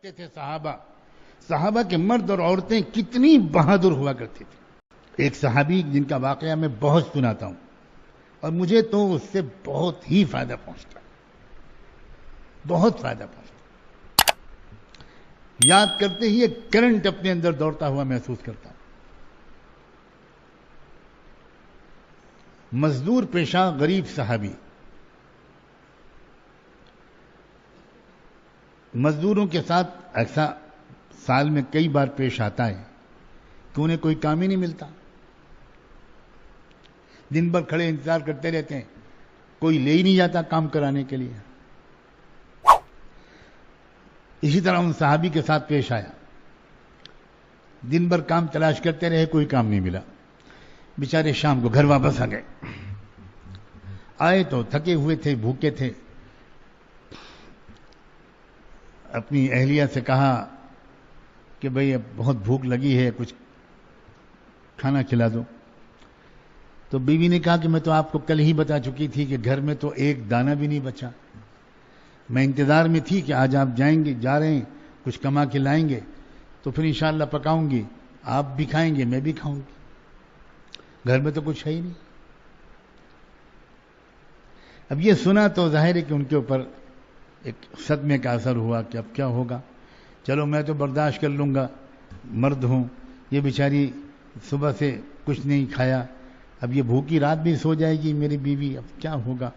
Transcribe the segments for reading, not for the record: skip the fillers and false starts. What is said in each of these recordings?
کرتے تھے صحابہ کے مرد اور عورتیں کتنی بہادر ہوا کرتے تھے. ایک صحابی جن کا واقعہ میں بہت سناتا ہوں اور مجھے تو اس سے بہت ہی فائدہ پہنچتا، بہت فائدہ پہنچتا. یاد کرتے ہی ایک کرنٹ اپنے اندر دوڑتا ہوا محسوس کرتا ہوں. مزدور پیشہ غریب صحابی، مزدوروں کے ساتھ ایسا سال میں کئی بار پیش آتا ہے کہ انہیں کوئی کام ہی نہیں ملتا. دن بھر کھڑے انتظار کرتے رہتے ہیں، کوئی لے ہی نہیں جاتا کام کرانے کے لیے. اسی طرح ان صحابی کے ساتھ پیش آیا. دن بھر کام تلاش کرتے رہے، کوئی کام نہیں ملا. بیچارے شام کو گھر واپس آ گئے. آئے تو تھکے ہوئے تھے، بھوکے تھے. اپنی اہلیہ سے کہا کہ بھئی اب بہت بھوک لگی ہے، کچھ کھانا کھلا دو. تو بیوی نے کہا کہ میں تو آپ کو کل ہی بتا چکی تھی کہ گھر میں تو ایک دانہ بھی نہیں بچا. میں انتظار میں تھی کہ آج آپ جا رہے ہیں، کچھ کما کے لائیں گے تو پھر انشاءاللہ پکاؤں گی، آپ بھی کھائیں گے، میں بھی کھاؤں گی. گھر میں تو کچھ ہے ہی نہیں. اب یہ سنا تو ظاہر ہے کہ ان کے اوپر ایک صدمے کا اثر ہوا کہ اب کیا ہوگا. چلو میں تو برداشت کر لوں گا، مرد ہوں. یہ بیچاری صبح سے کچھ نہیں کھایا، اب یہ بھوکی رات بھی سو جائے گی میری بیوی، اب کیا ہوگا.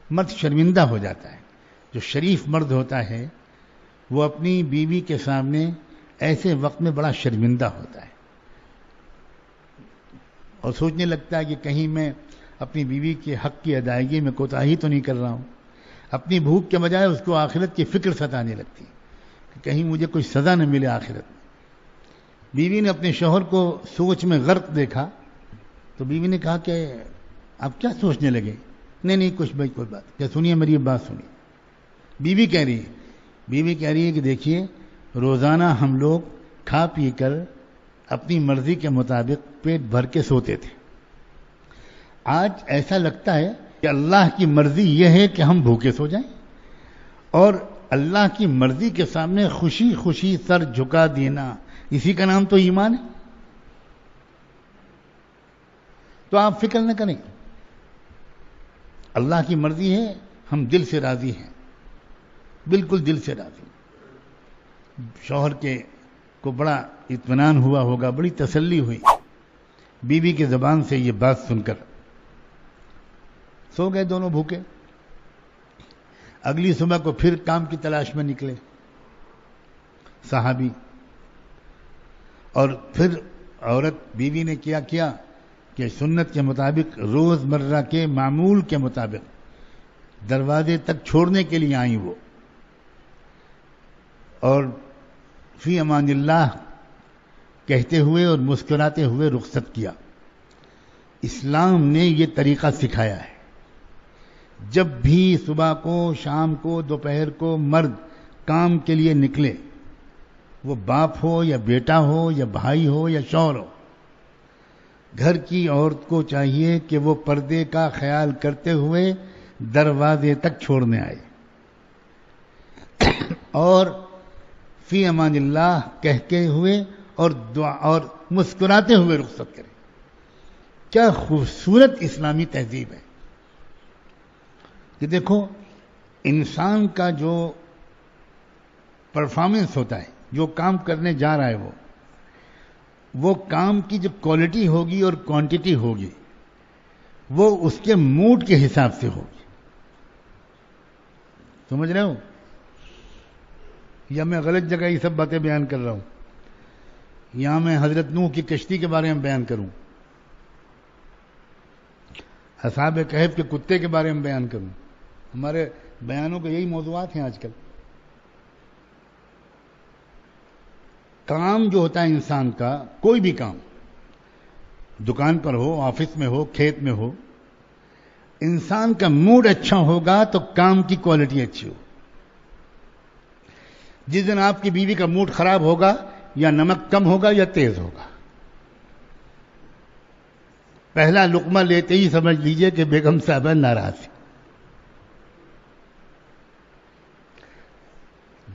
مرد شرمندہ ہو جاتا ہے. جو شریف مرد ہوتا ہے وہ اپنی بیوی کے سامنے ایسے وقت میں بڑا شرمندہ ہوتا ہے اور سوچنے لگتا ہے کہ کہیں میں اپنی بیوی کے حق کی ادائیگی میں کوتاہی تو نہیں کر رہا ہوں. اپنی بھوک کے بجائے اس کو آخرت کی فکر ستانے لگتی کہ کہیں مجھے کوئی سزا نہ ملے آخرت میں. بیوی نے اپنے شوہر کو سوچ میں غرق دیکھا تو بیوی نے کہا کہ آپ کیا سوچنے لگے؟ نہیں کچھ بھائی کوئی بات. کیا سنیے میری بات سنیے. بیوی کہہ رہی ہے کہ دیکھیے روزانہ ہم لوگ کھا پی کر اپنی مرضی کے مطابق پیٹ بھر کے سوتے تھے. آج ایسا لگتا ہے کہ اللہ کی مرضی یہ ہے کہ ہم بھوکے سو جائیں، اور اللہ کی مرضی کے سامنے خوشی خوشی سر جھکا دینا، اسی کا نام تو ایمان ہے. تو آپ فکر نہ کریں، اللہ کی مرضی ہے، ہم دل سے راضی ہیں، بالکل دل سے راضی. شوہر کو بڑا اطمینان ہوا ہوگا، بڑی تسلی ہوئی بیوی کی زبان سے یہ بات سن کر. سو گئے دونوں بھوکے. اگلی صبح کو پھر کام کی تلاش میں نکلے صحابی، اور پھر عورت بیوی نے کیا کہ سنت کے مطابق روز مرہ کے معمول کے مطابق دروازے تک چھوڑنے کے لیے آئیں وہ، اور فی امان اللہ کہتے ہوئے اور مسکراتے ہوئے رخصت کیا. اسلام نے یہ طریقہ سکھایا ہے. جب بھی صبح کو، شام کو، دوپہر کو مرد کام کے لیے نکلے، وہ باپ ہو یا بیٹا ہو یا بھائی ہو یا شوہر ہو، گھر کی عورت کو چاہیے کہ وہ پردے کا خیال کرتے ہوئے دروازے تک چھوڑنے آئے اور فی امان اللہ کہتے ہوئے اور دعا اور مسکراتے ہوئے رخصت کرے. کیا خوبصورت اسلامی تہذیب ہے کہ دیکھو انسان کا جو پرفارمنس ہوتا ہے، جو کام کرنے جا رہا ہے، وہ کام کی جو کوالٹی ہوگی اور کوانٹٹی ہوگی وہ اس کے موڈ کے حساب سے ہوگی. سمجھ رہے ہو یا میں غلط جگہ یہ سب باتیں بیان کر رہا ہوں؟ یہاں میں حضرت نوح کی کشتی کے بارے میں بیان کروں، اصحاب کہف کے کتے کے بارے میں بیان کروں؟ ہمارے بیانوں کے یہی موضوعات ہیں آج کل. کام جو ہوتا ہے انسان کا، کوئی بھی کام، دکان پر ہو، آفس میں ہو، کھیت میں ہو، انسان کا موڈ اچھا ہوگا تو کام کی کوالٹی اچھی ہو. جس دن آپ کی بیوی کا موڈ خراب ہوگا، یا نمک کم ہوگا یا تیز ہوگا، پہلا لقمہ لیتے ہی سمجھ لیجئے کہ بیگم صاحبہ ناراض ہے.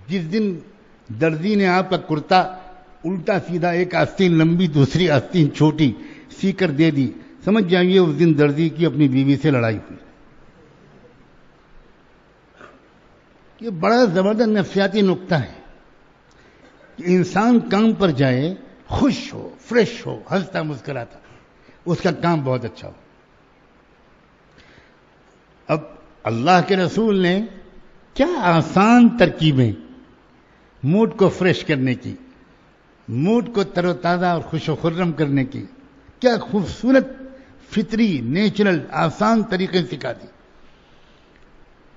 جس دن درزی نے آپ کا کرتا الٹا سیدھا، ایک آستین لمبی دوسری آستین چھوٹی سی کر دے دی، سمجھ جائیے اس دن درزی کی اپنی بیوی سے لڑائی ہوئی۔ یہ بڑا زبردست نفسیاتی نقطہ ہے کہ انسان کام پر جائے، خوش ہو، فریش ہو، ہنستا مسکراتا، اس کا کام بہت اچھا ہو۔ اب اللہ کے رسول نے کیا آسان ترکیبیں موڈ کو فریش کرنے کی، موڈ کو تر و تازہ اور خوش و خرم کرنے کی، کیا خوبصورت فطری نیچرل آسان طریقے سکھا دی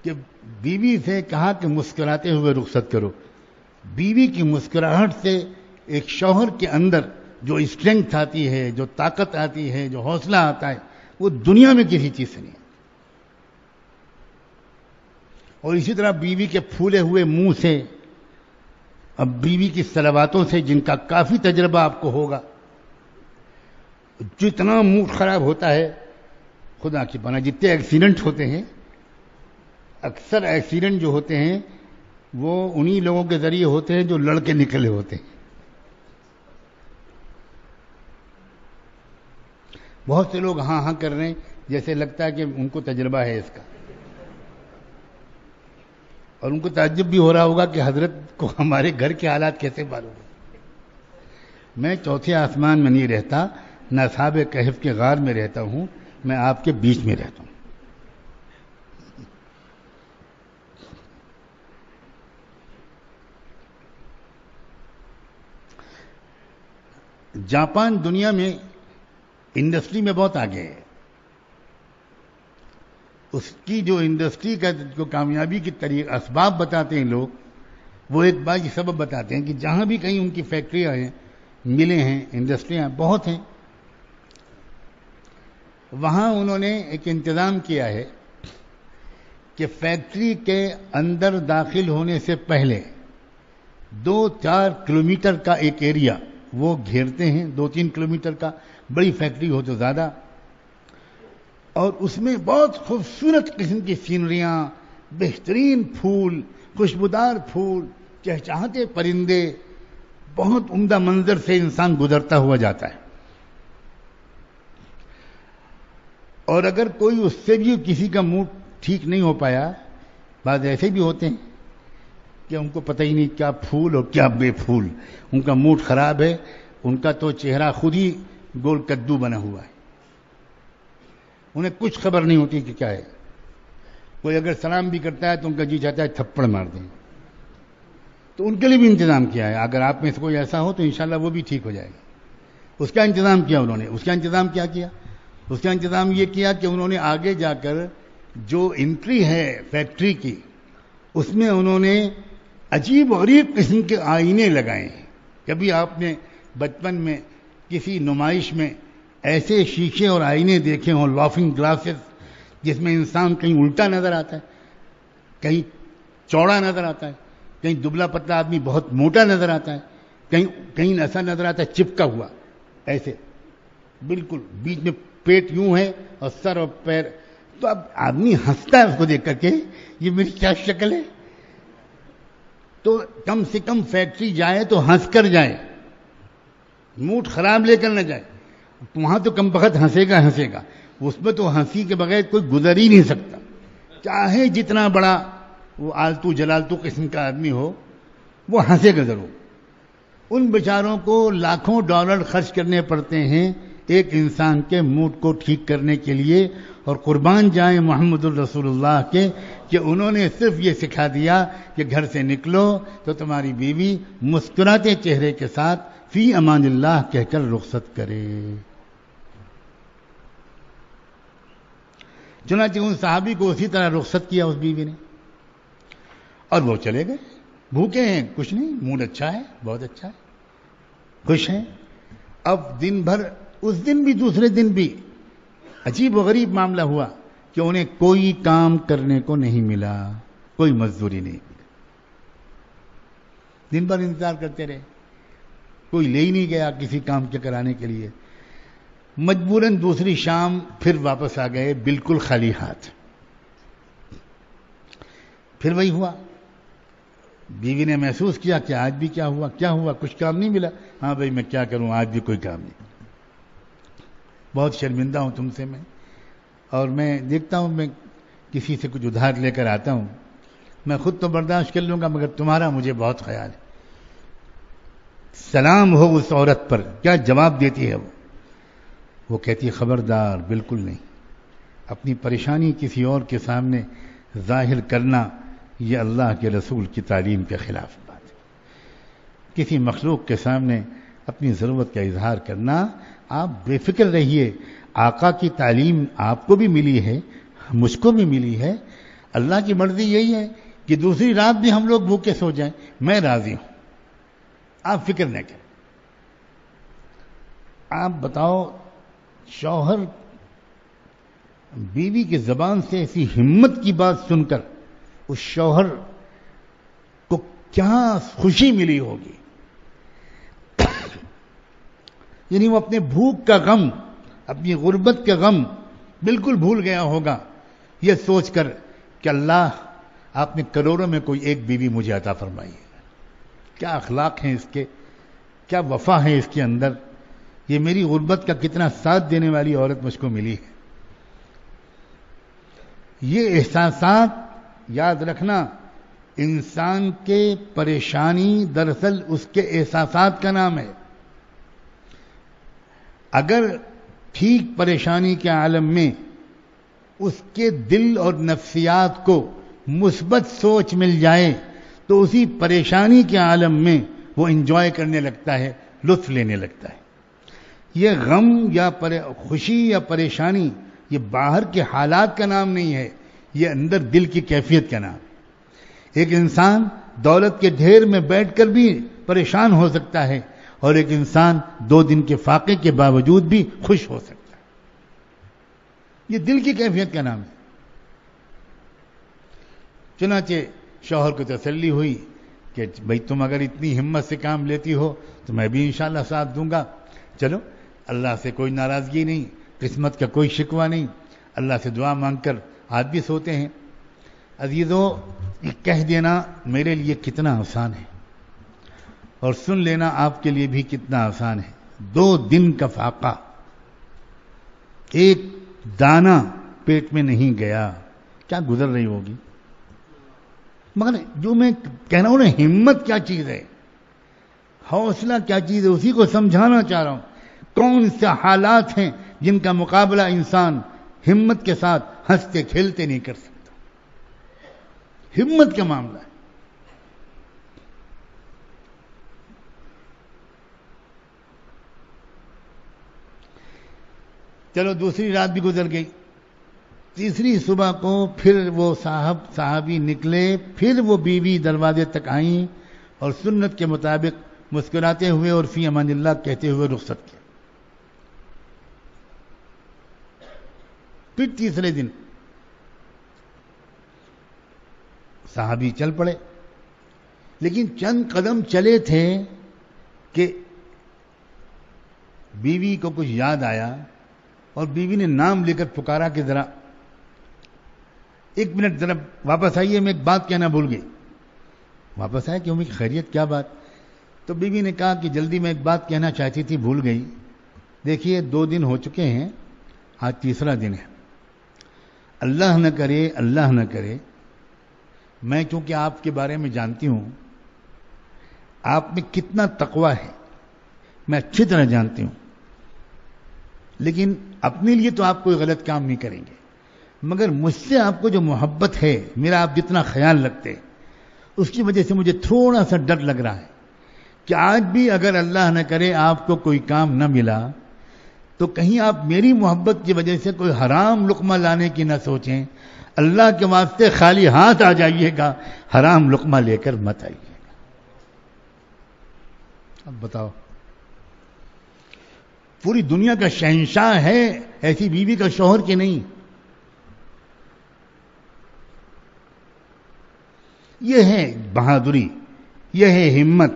کہ بیوی سے کہا کہ مسکراتے ہوئے رخصت کرو۔ بیوی کی مسکراہٹ سے ایک شوہر کے اندر جو اسٹرینگتھ آتی ہے، جو طاقت آتی ہے، جو حوصلہ آتا ہے، وہ دنیا میں کسی چیز سے نہیں ہے۔ اور اسی طرح بیوی کے پھولے ہوئے منہ سے، اب بیوی کی صلواتوں سے، جن کا کافی تجربہ آپ کو ہوگا، جتنا موڈ خراب ہوتا ہے، خدا کی پناہ جتنے ایکسیڈنٹ ہوتے ہیں، اکثر ایکسیڈنٹ جو ہوتے ہیں وہ انہی لوگوں کے ذریعے ہوتے ہیں جو لڑکے نکلے ہوتے ہیں۔ بہت سے لوگ ہاں ہاں کر رہے ہیں جیسے لگتا ہے کہ ان کو تجربہ ہے اس کا، اور ان کو تعجب بھی ہو رہا ہوگا کہ حضرت کو ہمارے گھر کے حالات کیسے معلوم ہیں۔ میں چوتھے آسمان میں نہیں رہتا، نہ اصحاب کہف کے غار میں رہتا ہوں، میں آپ کے بیچ میں رہتا ہوں۔ جاپان دنیا میں انڈسٹری میں بہت آگے ہے۔ اس کی جو انڈسٹری کا جو کامیابی کی طریقہ اسباب بتاتے ہیں لوگ، وہ ایک بات یہ سبب بتاتے ہیں کہ جہاں بھی کہیں ان کی فیکٹریاں ہیں، ملیں ہیں، انڈسٹریاں بہت ہیں، وہاں انہوں نے ایک انتظام کیا ہے کہ فیکٹری کے اندر داخل ہونے سے پہلے 2-4 کلومیٹر کا ایک ایریا وہ گھیرتے ہیں، 2-3 کلومیٹر کا، بڑی فیکٹری ہو تو زیادہ، اور اس میں بہت خوبصورت قسم کی سینریاں، بہترین پھول، خوشبودار پھول، چہچہاتے پرندے، بہت عمدہ منظر سے انسان گزرتا ہوا جاتا ہے۔ اور اگر کوئی اس سے بھی کسی کا موڈ ٹھیک نہیں ہو پایا، بعض ایسے بھی ہوتے ہیں کہ ان کو پتہ ہی نہیں کیا پھول اور کیا بے پھول، ان کا موڈ خراب ہے، ان کا تو چہرہ خود ہی گول کدو بنا ہوا ہے، انہیں کچھ خبر نہیں ہوتی کہ کیا ہے۔ کوئی اگر سلام بھی کرتا ہے تو ان کا جی چاہتا ہے تھپڑ مار دیں۔ تو ان کے لیے بھی انتظام کیا ہے، اگر آپ میں سے کوئی ایسا ہو تو انشاءاللہ وہ بھی ٹھیک ہو جائے گا۔ اس کا انتظام کیا انہوں نے، اس کا انتظام کیا کیا؟ اس کا انتظام یہ کیا کہ انہوں نے آگے جا کر جو انٹری ہے فیکٹری کی، اس میں انہوں نے عجیب غریب قسم کے آئینے لگائے ہیں۔ کبھی آپ نے بچپن میں کسی نمائش میں ایسے شیشے اور آئینے دیکھے ہوں، لافنگ گلاسز، جس میں انسان کہیں الٹا نظر آتا ہے، کہیں چوڑا نظر آتا ہے، کہیں دبلا پتلا آدمی بہت موٹا نظر آتا ہے، کہیں ایسا نظر آتا ہے چپکا ہوا، ایسے بالکل بیچ میں پیٹ یوں ہے اور سر اور پیر، تو اب آدمی ہنستا ہے اس کو دیکھ کر کے، یہ میری کیا شکل ہے؟ تو کم سے کم فیکٹری جائے تو ہنس کر جائے، موڈ خراب لے کر نہ جائے۔ وہاں تو کم بخت ہنسے گا، اس میں تو ہنسی کے بغیر کوئی گزر ہی نہیں سکتا، چاہے جتنا بڑا وہ آلتو جلالتو قسم کا آدمی ہو، وہ ہنسے گا ضرور۔ ان بیچاروں کو لاکھوں ڈالر خرچ کرنے پڑتے ہیں ایک انسان کے موڈ کو ٹھیک کرنے کے لیے، اور قربان جائیں محمد الرسول اللہ کے کہ انہوں نے صرف یہ سکھا دیا کہ گھر سے نکلو تو تمہاری بیوی مسکراتے چہرے کے ساتھ فی امان اللہ کہہ کر رخصت کرے۔ چنانچہ ان صحابی کو اسی طرح رخصت کیا اس بیوی نے، اور وہ چلے گئے، بھوکے ہیں، کچھ نہیں، موڈ اچھا ہے، بہت اچھا ہے، خوش ہیں۔ اب دن بھر، اس دن بھی دوسرے دن بھی عجیب و غریب معاملہ ہوا کہ انہیں کوئی کام کرنے کو نہیں ملا، کوئی مزدوری نہیں ملی۔ دن بھر انتظار کرتے رہے، کوئی لے ہی نہیں گیا کسی کام کے کرانے کے لیے۔ مجبوراً دوسری شام پھر واپس آ گئے بالکل خالی ہاتھ۔ پھر وہی ہوا، بیوی نے محسوس کیا کہ آج بھی کیا ہوا کچھ کام نہیں ملا. ہاں بھائی میں کیا کروں, آج بھی کوئی کام نہیں. بہت شرمندہ ہوں تم سے میں, اور میں دیکھتا ہوں میں کسی سے کچھ ادھار لے کر آتا ہوں, میں خود تو برداشت کر لوں گا مگر تمہارا مجھے بہت خیال ہے. سلام ہو اس عورت پر, کیا جواب دیتی ہے وہ کہتی ہے خبردار, بالکل نہیں. اپنی پریشانی کسی اور کے سامنے ظاہر کرنا یہ اللہ کے رسول کی تعلیم کے خلاف بات ہے. کسی مخلوق کے سامنے اپنی ضرورت کا اظہار کرنا, آپ بے فکر رہیے. آقا کی تعلیم آپ کو بھی ملی ہے, مجھ کو بھی ملی ہے. اللہ کی مرضی یہی ہے کہ دوسری رات بھی ہم لوگ بھوکے سو جائیں, میں راضی ہوں, آپ فکر نہ کریں. آپ بتاؤ, شوہر بیوی کی زبان سے ایسی ہمت کی بات سن کر اس شوہر کو کیا خوشی ملی ہوگی. یعنی وہ اپنے بھوک کا غم, اپنی غربت کا غم بالکل بھول گیا ہوگا, یہ سوچ کر کہ اللہ آپ نے کروڑوں میں کوئی ایک بیوی مجھے عطا فرمائی ہے. کیا اخلاق ہیں اس کے, کیا وفا ہے اس کے اندر. یہ میری غربت کا کتنا ساتھ دینے والی عورت مجھ کو ملی ہے. یہ احساسات یاد رکھنا, انسان کے پریشانی دراصل اس کے احساسات کا نام ہے. اگر ٹھیک پریشانی کے عالم میں اس کے دل اور نفسیات کو مثبت سوچ مل جائے تو اسی پریشانی کے عالم میں وہ انجوائے کرنے لگتا ہے, لطف لینے لگتا ہے. یہ غم یا خوشی یا پریشانی یہ باہر کے حالات کا نام نہیں ہے, یہ اندر دل کی کیفیت کا نام ہے. ایک انسان دولت کے ڈھیر میں بیٹھ کر بھی پریشان ہو سکتا ہے اور ایک انسان 2 دن کے فاقے کے باوجود بھی خوش ہو سکتا ہے. یہ دل کی کیفیت کا نام ہے. چنانچہ شوہر کو تسلی ہوئی کہ بھئی تم اگر اتنی ہمت سے کام لیتی ہو تو میں بھی انشاءاللہ ساتھ دوں گا. چلو, اللہ سے کوئی ناراضگی نہیں, قسمت کا کوئی شکوہ نہیں, اللہ سے دعا مانگ کر آج بھی سوتے ہیں. عزیزو, یہ کہہ دینا میرے لیے کتنا آسان ہے اور سن لینا آپ کے لیے بھی کتنا آسان ہے. 2 دن کا فاقہ, ایک دانہ پیٹ میں نہیں گیا, کیا گزر رہی ہوگی. مگر جو میں کہہ رہا ہوں نا, ہمت کیا چیز ہے, حوصلہ کیا چیز ہے, اسی کو سمجھانا چاہ رہا ہوں. کون سے حالات ہیں جن کا مقابلہ انسان ہمت کے ساتھ ہنستے کھیلتے نہیں کر سکتا. ہمت کا معاملہ ہے. چلو, دوسری رات بھی گزر گئی. تیسری صبح کو پھر وہ صحابی نکلے, پھر وہ بیوی دروازے تک آئیں اور سنت کے مطابق مسکراتے ہوئے اور فی امان اللہ کہتے ہوئے رخصت کیا. پھر تیسرے دن صحابی چل پڑے, لیکن چند قدم چلے تھے کہ بیوی کو کچھ یاد آیا اور بیوی نے نام لے کر پکارا کہ ذرا 1 منٹ ذرا واپس آئیے, میں ایک بات کہنا بھول گئی. واپس آئے, کیوں, خیریت, کیا بات. تو بیوی نے کہا کہ جلدی میں ایک بات کہنا چاہتی تھی, بھول گئی. دیکھیے 2 دن ہو چکے ہیں, آج تیسرا دن ہے. اللہ نہ کرے میں چونکہ آپ کے بارے میں جانتی ہوں آپ میں کتنا تقویٰ ہے, میں اچھی طرح جانتی ہوں, لیکن اپنے لیے تو آپ کوئی غلط کام نہیں کریں گے, مگر مجھ سے آپ کو جو محبت ہے, میرا آپ جتنا خیال رکھتے, اس کی وجہ سے مجھے تھوڑا سا ڈر لگ رہا ہے کہ آج بھی اگر اللہ نہ کرے آپ کو کوئی کام نہ ملا تو کہیں آپ میری محبت کی وجہ سے کوئی حرام لقمہ لانے کی نہ سوچیں. اللہ کے واسطے خالی ہاتھ آ جائیے گا, حرام لقمہ لے کر مت آئیے گا. اب بتاؤ, پوری دنیا کا شہنشاہ ہے ایسی بیوی کا شوہر کہ نہیں. یہ ہے بہادری, یہ ہے ہمت.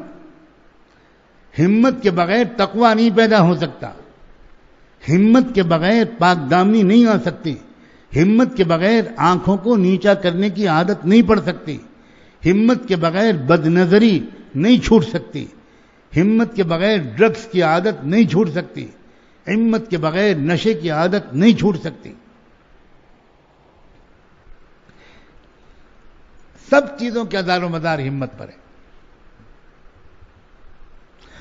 ہمت کے بغیر تقویٰ نہیں پیدا ہو سکتا, ہمت کے بغیر پاک دامنی نہیں آ سکتی, ہمت کے بغیر آنکھوں کو نیچا کرنے کی عادت نہیں پڑ سکتی, ہمت کے بغیر بد نظری نہیں چھوٹ سکتی، ہمت کے بغیر ڈرگس کی عادت نہیں چھوٹ سکتی، ہمت کے بغیر نشے کی عادت نہیں چھوٹ سکتی. سب چیزوں کے دار و مدار ہمت پر ہے،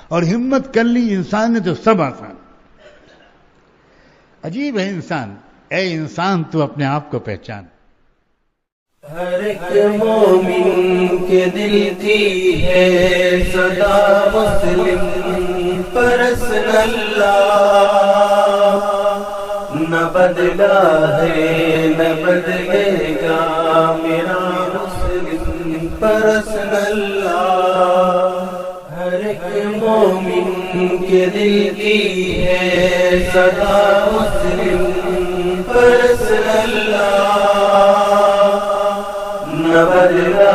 اور ہمت کر لی انسان نے تو سب آسان. عجیب ہے انسان. اے انسان تو اپنے آپ کو پہچان. ہر ایک مومن کے دل کی ہے صدا مسلم پرست اللہ، نہ بدلا ہے نہ بدلے گا میرا مسلم پرست اللہ. ہر ایک مومن کے دل کی ہے صدا مسلم پرست اللہ، نہ بدلا